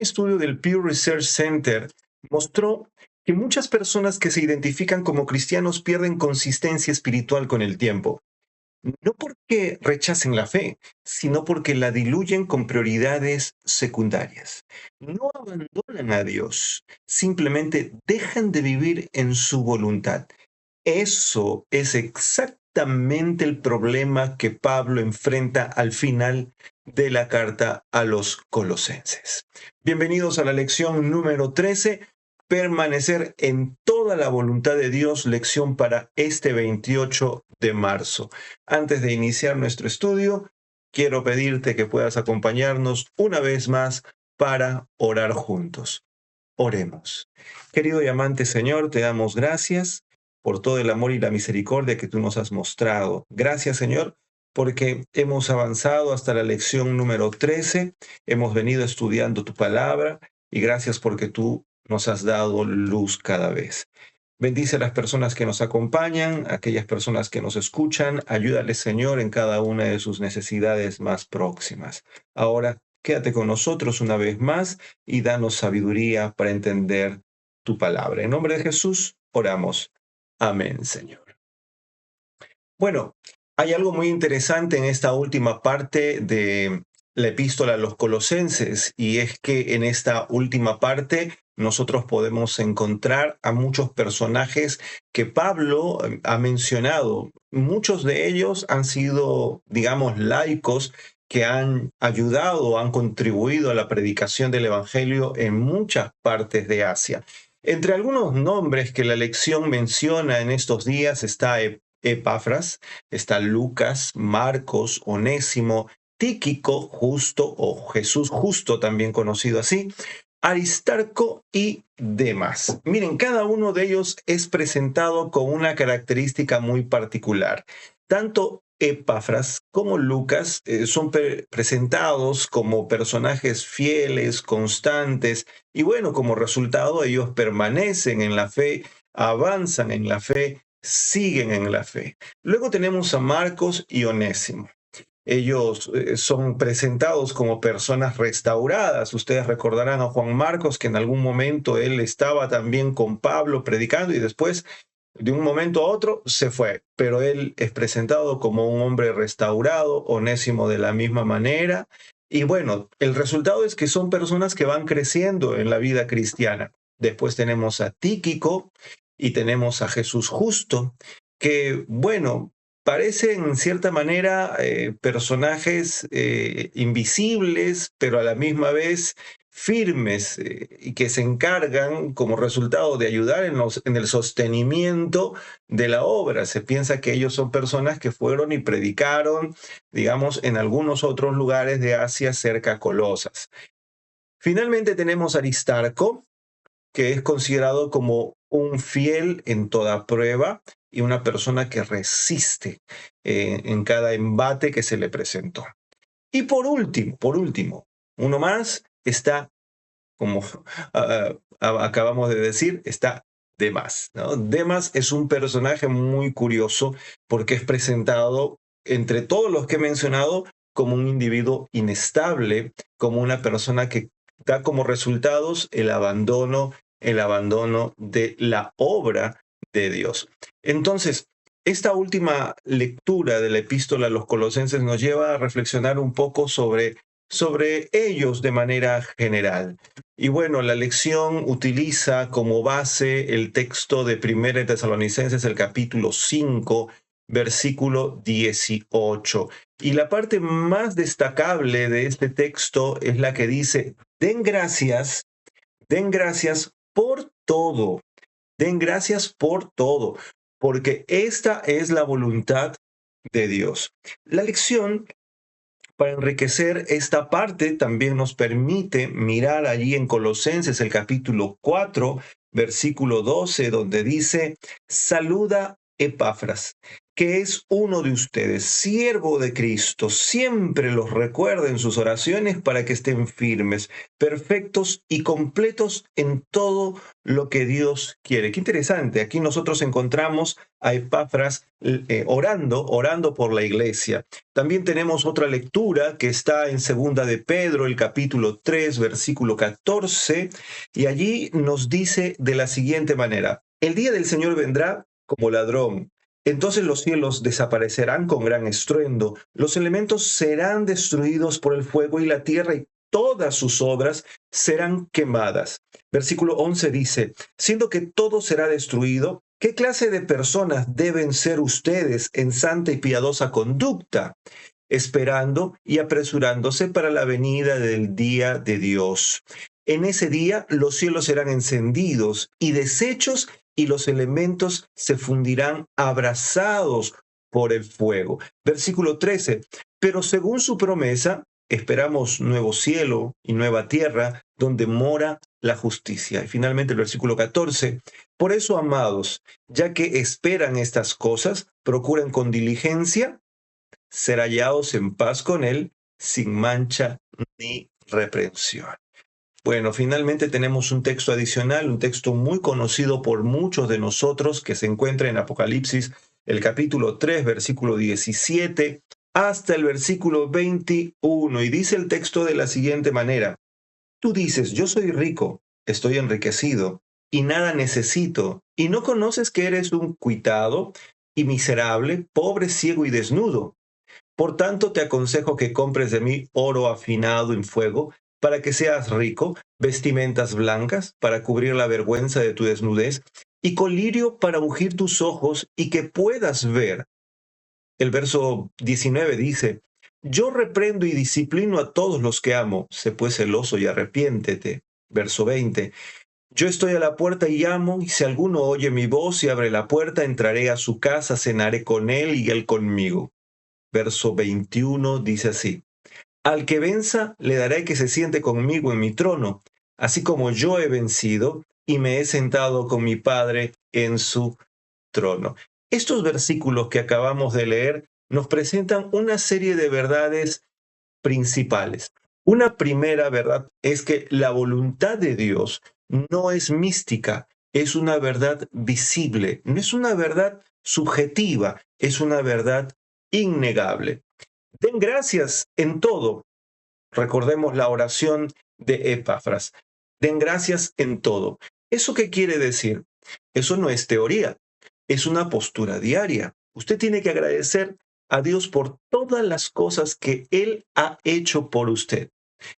Estudio del Pew Research Center mostró que muchas personas que se identifican como cristianos pierden consistencia espiritual con el tiempo. No porque rechacen la fe, sino porque la diluyen con prioridades secundarias. No abandonan a Dios, simplemente dejan de vivir en su voluntad. Eso es exactamente el problema que Pablo enfrenta al final de la carta a los colosenses. Bienvenidos a la lección número 13, permanecer en toda la voluntad de Dios, lección para este 28 de marzo. Antes de iniciar nuestro estudio, quiero pedirte que puedas acompañarnos una vez más para orar juntos. Oremos. Querido y amante Señor, te damos gracias por todo el amor y la misericordia que tú nos has mostrado. Gracias, Señor, porque hemos avanzado hasta la lección número 13, hemos venido estudiando tu palabra y gracias porque tú nos has dado luz cada vez. Bendice a las personas que nos acompañan, a aquellas personas que nos escuchan. Ayúdales, Señor, en cada una de sus necesidades más próximas. Ahora, quédate con nosotros una vez más y danos sabiduría para entender tu palabra. En nombre de Jesús, oramos. Amén, Señor. Bueno, hay algo muy interesante en esta última parte de la epístola a los colosenses, y es que en esta última parte nosotros podemos encontrar a muchos personajes que Pablo ha mencionado. Muchos de ellos han sido, digamos, laicos que han ayudado, han contribuido a la predicación del Evangelio en muchas partes de Asia. Entre algunos nombres que la lección menciona en estos días está Epafras, está Lucas, Marcos, Onésimo, Tíquico, Justo o Jesús Justo, también conocido así, Aristarco y Demas. Miren, cada uno de ellos es presentado con una característica muy particular. Tanto Epafras como Lucas son presentados como personajes fieles, constantes, y bueno, como resultado ellos permanecen en la fe, avanzan en la fe, siguen en la fe. Luego tenemos a Marcos y Onésimo. Ellos son presentados como personas restauradas. Ustedes recordarán a Juan Marcos, que en algún momento él estaba también con Pablo predicando y después, de un momento a otro, se fue. Pero él es presentado como un hombre restaurado, Onésimo de la misma manera. Y bueno, el resultado es que son personas que van creciendo en la vida cristiana. Después tenemos a Tíquico y tenemos a Jesús Justo, que bueno, parecen en cierta manera personajes invisibles, pero a la misma vez firmes, y que se encargan como resultado de ayudar en el sostenimiento de la obra. Se piensa que ellos son personas que fueron y predicaron, digamos, en algunos otros lugares de Asia cerca a Colosas. Finalmente tenemos a Aristarco, que es considerado como un fiel en toda prueba y una persona que resiste en cada embate que se le presentó. Y por último, uno más está, como acabamos de decir, está Demas, ¿no? Demas es un personaje muy curioso porque es presentado entre todos los que he mencionado como un individuo inestable, como una persona que da como resultados el abandono de la obra de Dios. Entonces, esta última lectura de la epístola a los colosenses nos lleva a reflexionar un poco sobre ellos de manera general. Y bueno, la lección utiliza como base el texto de 1 Tesalonicenses, el capítulo 5, versículo 18. Y la parte más destacable de este texto es la que dice: den gracias por todo, den gracias por todo, porque esta es la voluntad de Dios. La lección, para enriquecer esta parte, también nos permite mirar allí en Colosenses el capítulo 4, versículo 12, donde dice: saluda Epafras, que es uno de ustedes, siervo de Cristo, siempre los recuerda en sus oraciones para que estén firmes, perfectos y completos en todo lo que Dios quiere. Qué interesante. Aquí nosotros encontramos a Epafras orando por la iglesia. También tenemos otra lectura que está en Segunda de Pedro, el capítulo 3, versículo 14, y allí nos dice de la siguiente manera: el día del Señor vendrá como ladrón. Entonces los cielos desaparecerán con gran estruendo, los elementos serán destruidos por el fuego y la tierra y todas sus obras serán quemadas. Versículo 11 dice: siendo que todo será destruido, ¿qué clase de personas deben ser ustedes en santa y piadosa conducta, esperando y apresurándose para la venida del día de Dios? En ese día los cielos serán encendidos y deshechos, y los elementos se fundirán abrasados por el fuego. Versículo 13. Pero según su promesa, esperamos nuevo cielo y nueva tierra donde mora la justicia. Y finalmente el versículo 14. Por eso, amados, ya que esperan estas cosas, procuren con diligencia ser hallados en paz con Él, sin mancha ni reprensión. Bueno, finalmente tenemos un texto adicional, un texto muy conocido por muchos de nosotros que se encuentra en Apocalipsis, el capítulo 3, versículo 17, hasta el versículo 21. Y dice el texto de la siguiente manera: tú dices, yo soy rico, estoy enriquecido y nada necesito, y no conoces que eres un cuitado y miserable, pobre, ciego y desnudo. Por tanto, te aconsejo que compres de mí oro afinado en fuego, para que seas rico, vestimentas blancas para cubrir la vergüenza de tu desnudez, y colirio para ungir tus ojos y que puedas ver. El verso 19 dice: yo reprendo y disciplino a todos los que amo, sé pues celoso y arrepiéntete. Verso 20: yo estoy a la puerta y llamo, y si alguno oye mi voz y abre la puerta, entraré a su casa, cenaré con él y él conmigo. Verso 21 dice así: al que venza, le daré que se siente conmigo en mi trono, así como yo he vencido y me he sentado con mi Padre en su trono. Estos versículos que acabamos de leer nos presentan una serie de verdades principales. Una primera verdad es que la voluntad de Dios no es mística, es una verdad visible, no es una verdad subjetiva, es una verdad innegable. Den gracias en todo. Recordemos la oración de Epafras. Den gracias en todo. ¿Eso qué quiere decir? Eso no es teoría, es una postura diaria. Usted tiene que agradecer a Dios por todas las cosas que Él ha hecho por usted,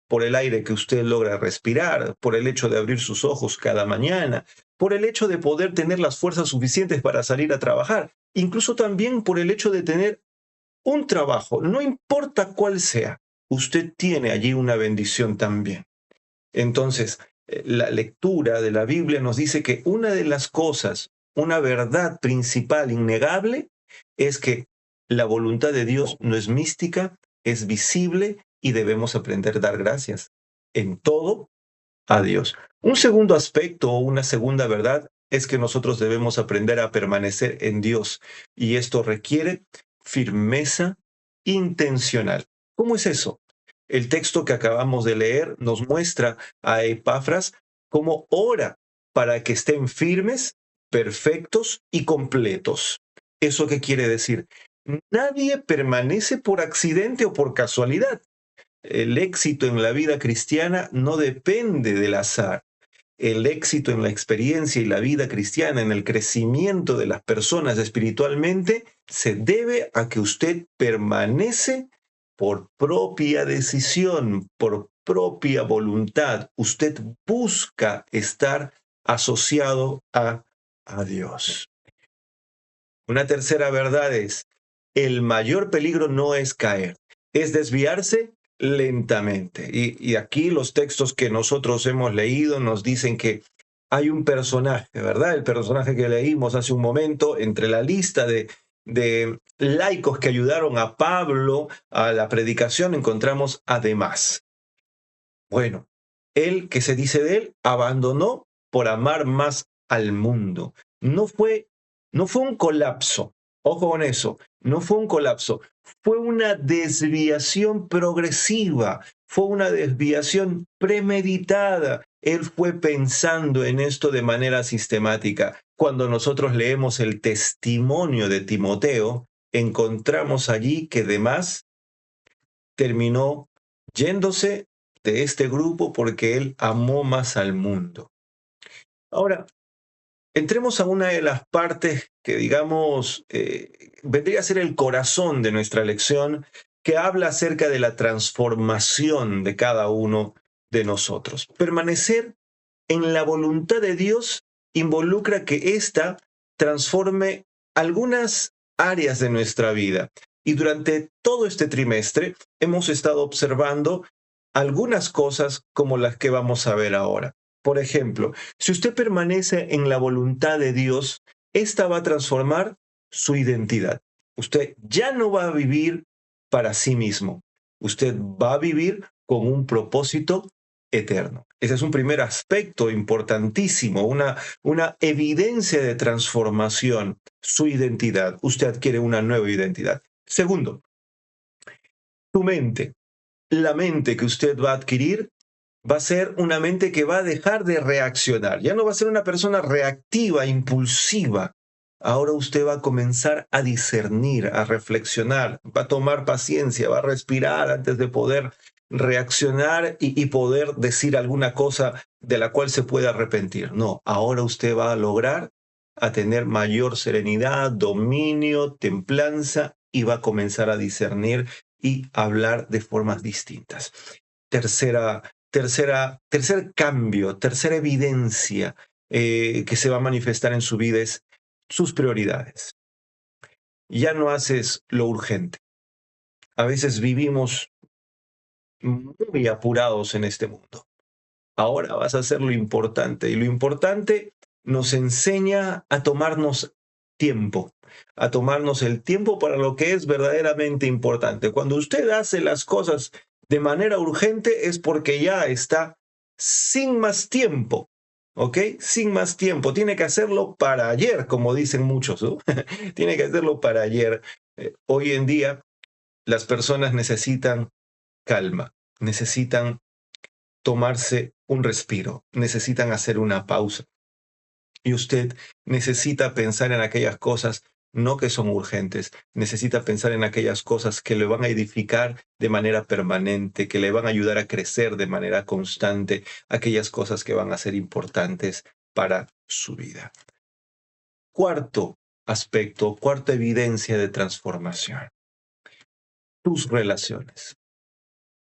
por el aire que usted logra respirar, por el hecho de abrir sus ojos cada mañana, por el hecho de poder tener las fuerzas suficientes para salir a trabajar, incluso también por el hecho de tener un trabajo, no importa cuál sea, usted tiene allí una bendición también. Entonces, la lectura de la Biblia nos dice que una de las cosas, una verdad principal, innegable, es que la voluntad de Dios no es mística, es visible y debemos aprender a dar gracias en todo a Dios. Un segundo aspecto o una segunda verdad es que nosotros debemos aprender a permanecer en Dios, y esto requiere firmeza intencional. ¿Cómo es eso? El texto que acabamos de leer nos muestra a Epafras cómo ora para que estén firmes, perfectos y completos. ¿Eso qué quiere decir? Nadie permanece por accidente o por casualidad. El éxito en la vida cristiana no depende del azar. El éxito en la experiencia y la vida cristiana, en el crecimiento de las personas espiritualmente, se debe a que usted permanece por propia decisión, por propia voluntad. Usted busca estar asociado a Dios. Una tercera verdad es: el mayor peligro no es caer, es desviarse lentamente. Y aquí los textos que nosotros hemos leído nos dicen que hay un personaje, ¿verdad? El personaje que leímos hace un momento, entre la lista de laicos que ayudaron a Pablo a la predicación, encontramos a Demás. Bueno, él, que se dice de él, abandonó por amar más al mundo. No fue No fue un colapso, ojo con eso, no fue un colapso, fue una desviación progresiva, fue una desviación premeditada. Él fue pensando en esto de manera sistemática. Cuando nosotros leemos el testimonio de Timoteo, encontramos allí que además terminó yéndose de este grupo porque él amó más al mundo. Ahora, entremos a una de las partes que, digamos, vendría a ser el corazón de nuestra lección, que habla acerca de la transformación de cada uno de nosotros. Permanecer en la voluntad de Dios involucra que ésta transforme algunas áreas de nuestra vida. Y durante todo este trimestre hemos estado observando algunas cosas como las que vamos a ver ahora. Por ejemplo, si usted permanece en la voluntad de Dios, esta va a transformar su identidad. Usted ya no va a vivir para sí mismo. Usted va a vivir con un propósito eterno. Ese es un primer aspecto importantísimo, una evidencia de transformación, su identidad. Usted adquiere una nueva identidad. Segundo, su mente. La mente que usted va a adquirir va a ser una mente que va a dejar de reaccionar. Ya no va a ser una persona reactiva, impulsiva. Ahora usted va a comenzar a discernir, a reflexionar, va a tomar paciencia, va a respirar antes de poder reaccionar y poder decir alguna cosa de la cual se pueda arrepentir. No, ahora usted va a lograr a tener mayor serenidad, dominio, templanza y va a comenzar a discernir y hablar de formas distintas. Tercer cambio, tercera evidencia que se va a manifestar en su vida es sus prioridades. Ya no haces lo urgente. A veces vivimos muy apurados en este mundo. Ahora vas a hacer lo importante y lo importante nos enseña a tomarnos tiempo, a tomarnos el tiempo para lo que es verdaderamente importante. Cuando usted hace las cosas de manera urgente es porque ya está sin más tiempo, ¿ok? Sin más tiempo. Tiene que hacerlo para ayer, como dicen muchos, ¿no? Tiene que hacerlo para ayer. Hoy en día las personas necesitan calma, necesitan tomarse un respiro, necesitan hacer una pausa. Y usted necesita pensar en aquellas cosas no que son urgentes, necesita pensar en aquellas cosas que le van a edificar de manera permanente, que le van a ayudar a crecer de manera constante, aquellas cosas que van a ser importantes para su vida. Cuarto aspecto, cuarta evidencia de transformación, tus relaciones.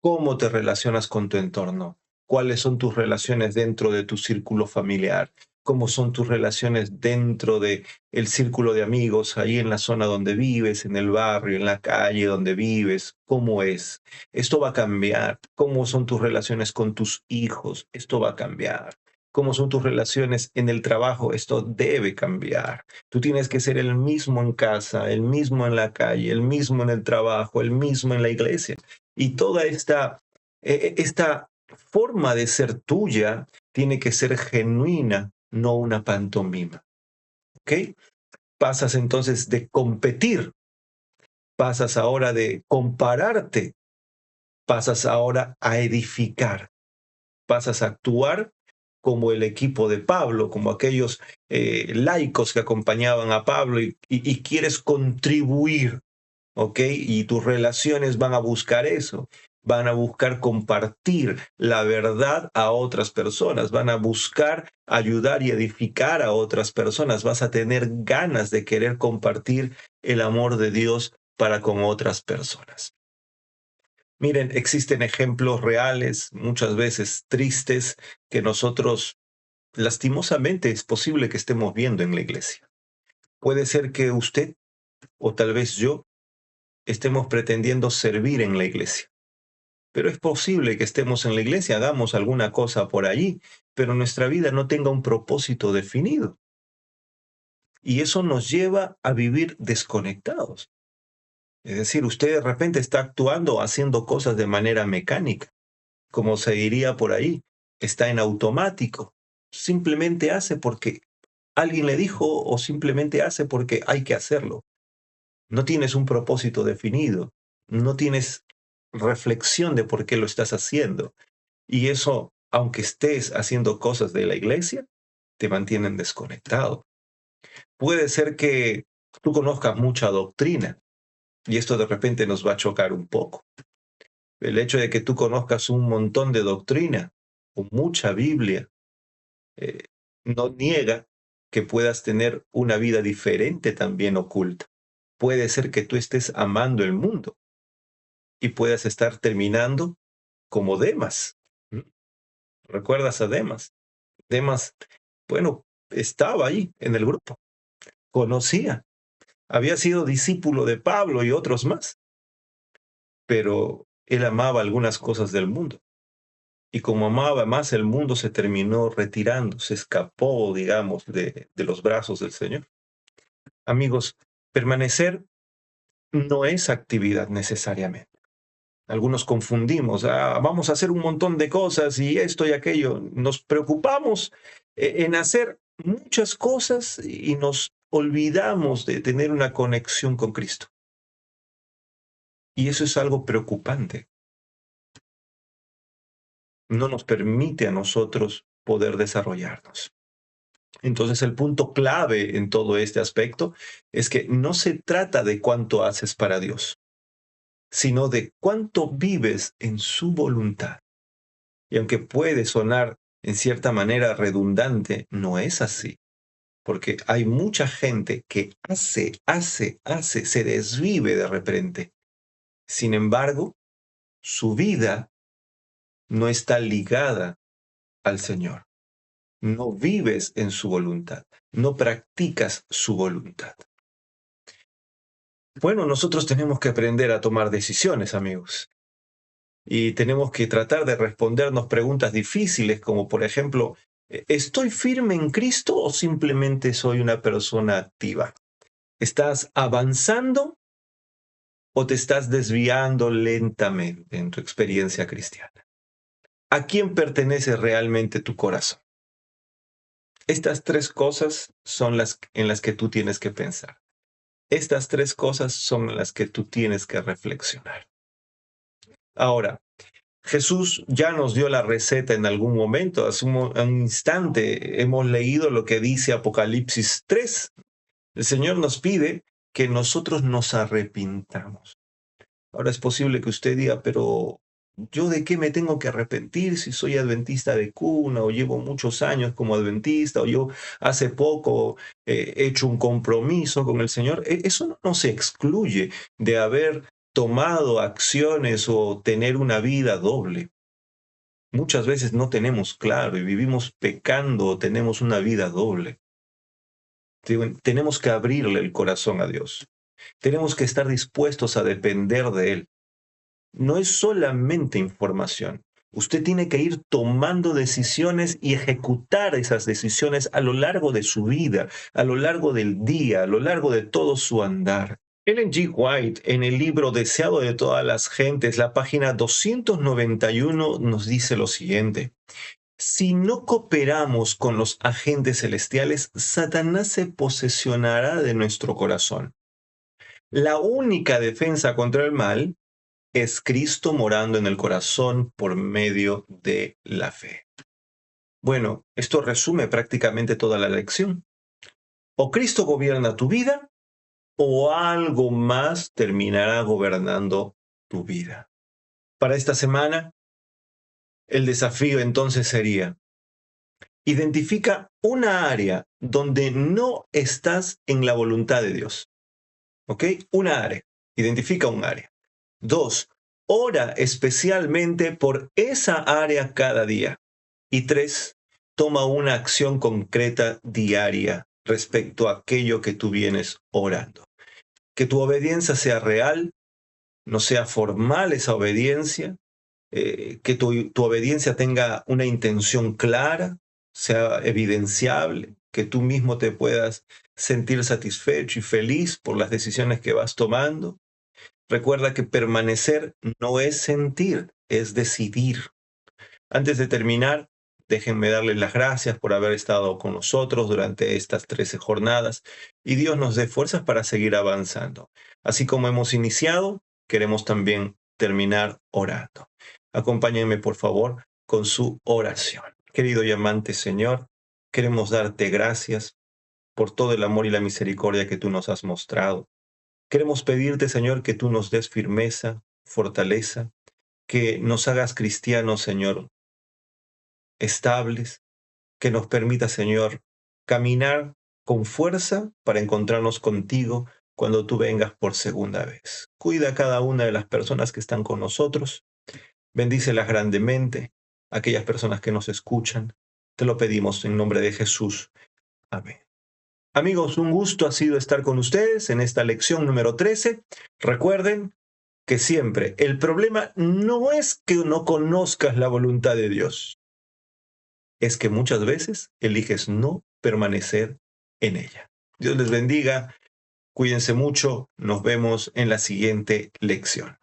¿Cómo te relacionas con tu entorno? ¿Cuáles son tus relaciones dentro de tu círculo familiar? ¿Cómo son tus relaciones dentro de el círculo de amigos, ahí en la zona donde vives, en el barrio, en la calle donde vives? ¿Cómo es? Esto va a cambiar. ¿Cómo son tus relaciones con tus hijos? Esto va a cambiar. ¿Cómo son tus relaciones en el trabajo? Esto debe cambiar. Tú tienes que ser el mismo en casa, el mismo en la calle, el mismo en el trabajo, el mismo en la iglesia. Y toda esta forma de ser tuya tiene que ser genuina, no una pantomima. ¿Ok? Pasas entonces de competir, pasas ahora de compararte, pasas ahora a edificar, pasas a actuar como el equipo de Pablo, como aquellos laicos que acompañaban a Pablo y quieres contribuir. ¿Ok? Y tus relaciones van a buscar eso, van a buscar compartir la verdad a otras personas, van a buscar ayudar y edificar a otras personas, vas a tener ganas de querer compartir el amor de Dios para con otras personas. Miren, existen ejemplos reales, muchas veces tristes, que nosotros lastimosamente es posible que estemos viendo en la iglesia. Puede ser que usted o tal vez yo estemos pretendiendo servir en la iglesia. Pero es posible que estemos en la iglesia, hagamos alguna cosa por allí, pero nuestra vida no tenga un propósito definido. Y eso nos lleva a vivir desconectados. Es decir, usted de repente está actuando o haciendo cosas de manera mecánica, como se diría por ahí, está en automático. Simplemente hace porque alguien le dijo o simplemente hace porque hay que hacerlo. No tienes un propósito definido, no tienes reflexión de por qué lo estás haciendo. Y eso, aunque estés haciendo cosas de la iglesia, te mantienen desconectado. Puede ser que tú conozcas mucha doctrina y esto de repente nos va a chocar un poco. El hecho de que tú conozcas un montón de doctrina o mucha Biblia eh, no niega que puedas tener una vida diferente también oculta. Puede ser que tú estés amando el mundo y puedas estar terminando como Demas. ¿Mm? ¿Recuerdas a Demas? Demas, bueno, estaba ahí en el grupo, conocía, había sido discípulo de Pablo y otros más, pero él amaba algunas cosas del mundo. Y como amaba más el mundo, se terminó retirando, se escapó, digamos, de los brazos del Señor. Amigos, permanecer no es actividad necesariamente. Algunos confundimos, vamos a hacer un montón de cosas y esto y aquello. Nos preocupamos en hacer muchas cosas y nos olvidamos de tener una conexión con Cristo. Y eso es algo preocupante. No nos permite a nosotros poder desarrollarnos. Entonces el punto clave en todo este aspecto es que no se trata de cuánto haces para Dios, sino de cuánto vives en su voluntad. Y aunque puede sonar en cierta manera redundante, no es así, porque hay mucha gente que hace, se desvive de repente. Sin embargo, su vida no está ligada al Señor. No vives en su voluntad, no practicas su voluntad. Bueno, nosotros tenemos que aprender a tomar decisiones, amigos. Y tenemos que tratar de respondernos preguntas difíciles, como por ejemplo, ¿estoy firme en Cristo o simplemente soy una persona activa? ¿Estás avanzando o te estás desviando lentamente en tu experiencia cristiana? ¿A quién pertenece realmente tu corazón? Estas tres cosas son las en las que tú tienes que pensar. Estas tres cosas son las que tú tienes que reflexionar. Ahora, Jesús ya nos dio la receta en algún momento, hace un instante hemos leído lo que dice Apocalipsis 3. El Señor nos pide que nosotros nos arrepintamos. Ahora es posible que usted diga, pero ¿yo de qué me tengo que arrepentir si soy adventista de cuna o llevo muchos años como adventista o yo hace poco he hecho un compromiso con el Señor? Eso no se excluye de haber tomado acciones o tener una vida doble. Muchas veces no tenemos claro y vivimos pecando o tenemos una vida doble. Tenemos que abrirle el corazón a Dios. Tenemos que estar dispuestos a depender de Él. No es solamente información. Usted tiene que ir tomando decisiones y ejecutar esas decisiones a lo largo de su vida, a lo largo del día, a lo largo de todo su andar. Ellen G. White, en el libro Deseado de todas las gentes, la página 291, nos dice lo siguiente. Si no cooperamos con los agentes celestiales, Satanás se posesionará de nuestro corazón. La única defensa contra el mal es Cristo morando en el corazón por medio de la fe. Bueno, esto resume prácticamente toda la lección. O Cristo gobierna tu vida, o algo más terminará gobernando tu vida. Para esta semana, el desafío entonces sería, identifica una área donde no estás en la voluntad de Dios. ¿Ok? Una área. Identifica un área. 2. Ora especialmente por esa área cada día. Y 3. Toma una acción concreta diaria respecto a aquello que tú vienes orando. Que tu obediencia sea real, no sea formal esa obediencia, que tu obediencia tenga una intención clara, sea evidenciable, que tú mismo te puedas sentir satisfecho y feliz por las decisiones que vas tomando. Recuerda que permanecer no es sentir, es decidir. Antes de terminar, déjenme darles las gracias por haber estado con nosotros durante estas 13 jornadas y Dios nos dé fuerzas para seguir avanzando. Así como hemos iniciado, queremos también terminar orando. Acompáñenme, por favor, con su oración. Querido y amante Señor, queremos darte gracias por todo el amor y la misericordia que tú nos has mostrado. Queremos pedirte, Señor, que tú nos des firmeza, fortaleza, que nos hagas cristianos, Señor, estables, que nos permita, Señor, caminar con fuerza para encontrarnos contigo cuando tú vengas por segunda vez. Cuida a cada una de las personas que están con nosotros. Bendícelas grandemente, aquellas personas que nos escuchan. Te lo pedimos en nombre de Jesús. Amén. Amigos, un gusto ha sido estar con ustedes en esta lección número 13. Recuerden que siempre el problema no es que no conozcas la voluntad de Dios, es que muchas veces eliges no permanecer en ella. Dios les bendiga, cuídense mucho, nos vemos en la siguiente lección.